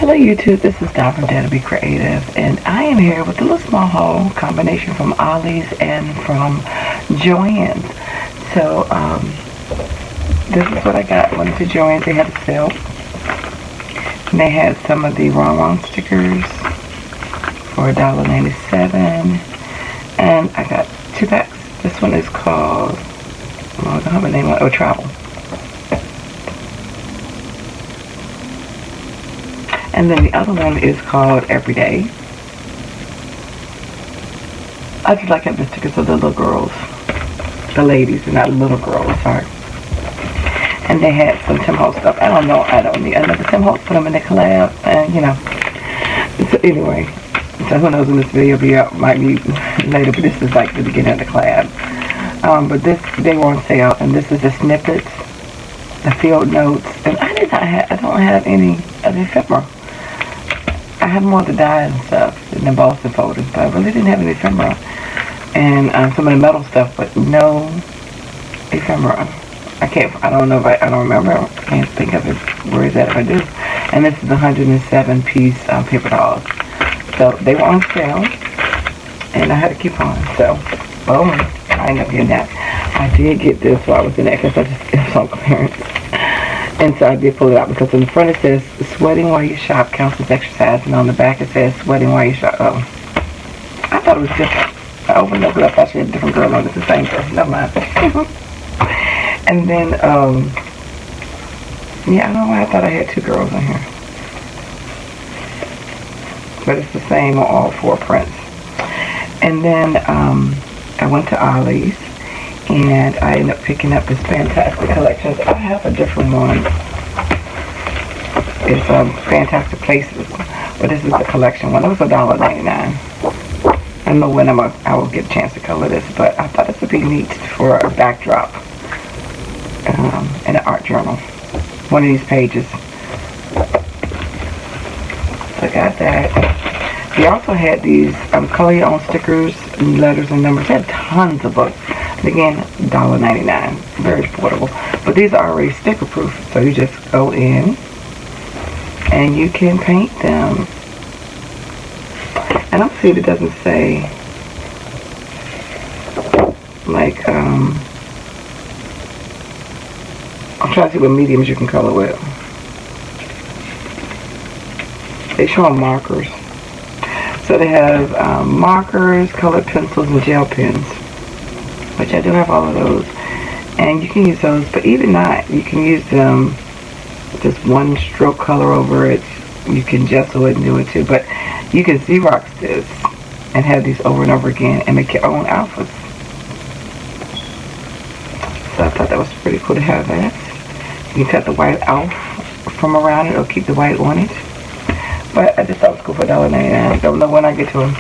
Hello YouTube, this is Don from DaretoBeCreative, and I am here with a little small haul combination from Ollies and from Joanns. So this is what I got. Went to Joanns, they had a sale. And they had some of the Wrong stickers for $1.97, and I got 2 packs. This one is called, I don't have a name on it, Travel. And then the other one is called Everyday. I just like having the stickers of the little girls. The ladies, and not little girls, sorry. And they had some Tim Holtz stuff. I don't need another Tim Holtz, put them in the collab, and you know. So anyway, so who knows when this video will be out, might be later, but this is like the beginning of the collab. But they were on sale, and this is the snippets, the field notes, and I don't have any of the ephemera. I have more of the die and stuff in the Boston folders, but I really didn't have any ephemera. And some of the metal stuff, but no ephemera. I don't remember. I can't think of it. Where is that if I do? And this is the 107 piece paper dolls. So they were on sale, and I had a coupon. So, boom, I ended up getting that. I did get this while I was in there because it was on clearance. And so I did pull it out because on the front it says, sweating while you shop counts as exercise. And on the back it says, sweating while you shop. Oh, I thought it was different. I opened it up, I thought she had a different girl on it. It's the same girl. Never mind. And then, yeah, I don't know why I thought I had 2 girls on here. But it's the same on all 4 prints. And then, I went to Ollies. And I ended up picking up this Fantastic Collections. I have a different one. It's Fantastic Places. But this is the collection one. It was $1.99. I don't know when I will get a chance to color this, but I thought this would be neat for a backdrop in an art journal. One of these pages. So I got that. They also had these color your own stickers, letters, and numbers. They had tons of books. Again, $1.99. Very affordable. But these are already sticker proof. So you just go in and you can paint them. And I'll see if it doesn't say like I'm trying to see what mediums you can color with. They show them markers. So they have markers, colored pencils, and gel pens. Which I do have all of those, and you can use those, but even not, you can use them just one stroke color over it. You can gesso it and do it too, but you can Xerox this and have these over and over again and make your own outfits. So I thought that was pretty cool to have that. You can cut the white off from around it or keep the white on it, but I just thought it was cool for $1.99. I don't know when I get to them.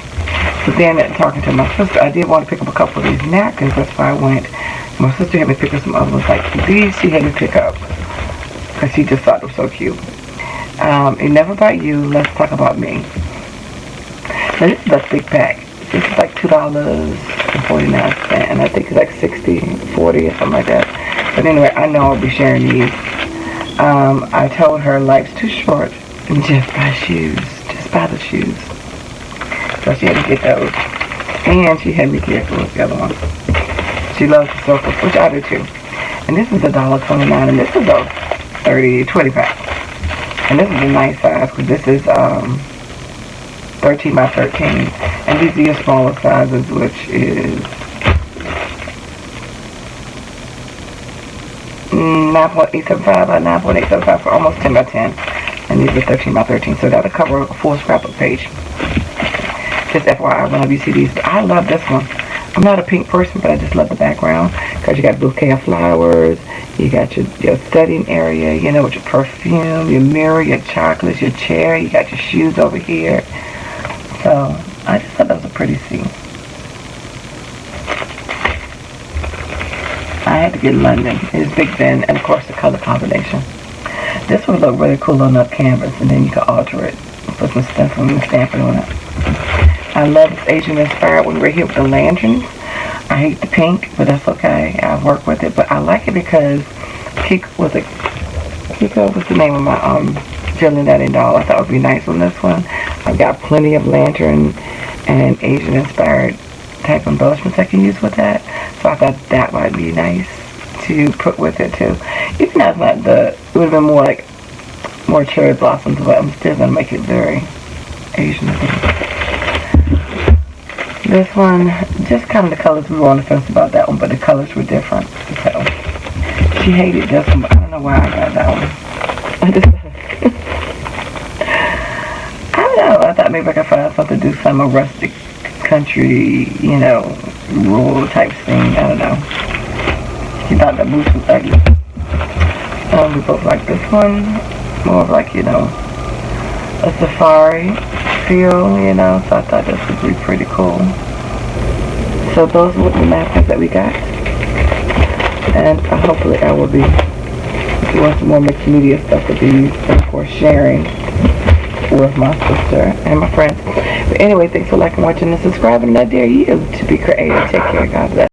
So then, talking to my sister, I did want to pick up a couple of these napkins. That's why I went. My sister had me pick up some other ones like these. She had me pick up because she just thought it was so cute. It never about you. Let's talk about me. Now this is a big pack. This is like $2.49, and I think it's like $60.40 or something like that. But anyway, I know I'll be sharing these. I told her life's too short and just buy shoes. Just buy the shoes. So she had to get those. And she had me get the other one. She loves the circles, which I do too. And this is $1.29, and this is a 20 pack. And this is a nice size, because this is 13 by 13. And these are your smaller sizes, which is 9.875 by 9.875 for almost 10 by 10. And these are 13 by 13, so that'll cover a full scrapbook page. Just FYI, whenever you see these. But I love this one. I'm not a pink person, but I just love the background. Because you got a bouquet of flowers. You got your studying area, you know, with your perfume, your mirror, your chocolates, your chair. You got your shoes over here. So, I just thought that was a pretty scene. I had to get London. It's Big Ben, and of course the color combination. This would look really cool on that canvas, and then you can alter it. Put some stuff from the stamping on it. I love this Asian inspired one right here with the lanterns. I hate the pink, but that's okay. I work with it, but I like it because Kiko, what's the name of my feeling that in all. I thought it would be nice on this one. I've got plenty of lantern and Asian inspired type embellishments I can use with that. So I thought that might be nice to put with it too. Even though it's not it would have been more like more cherry blossoms, but I'm still going to make it very Asian. This one, just kind of the colors, we were on the fence about that one, but the colors were different. So she hated this one, but I don't know why I got that one. I don't know, I thought maybe I could find something to do some rustic country, you know, rural type thing. I don't know. She thought that boots was ugly. We both like this one. More of like, you know, a safari feel, you know. So I thought this would be pretty cool. So those were the napkins that we got. And hopefully I will be doing some more mixed media stuff with these. And of course sharing with my sister and my friends. But anyway, thanks for liking, watching, and subscribing. And I dare you to be creative. Take care. God bless.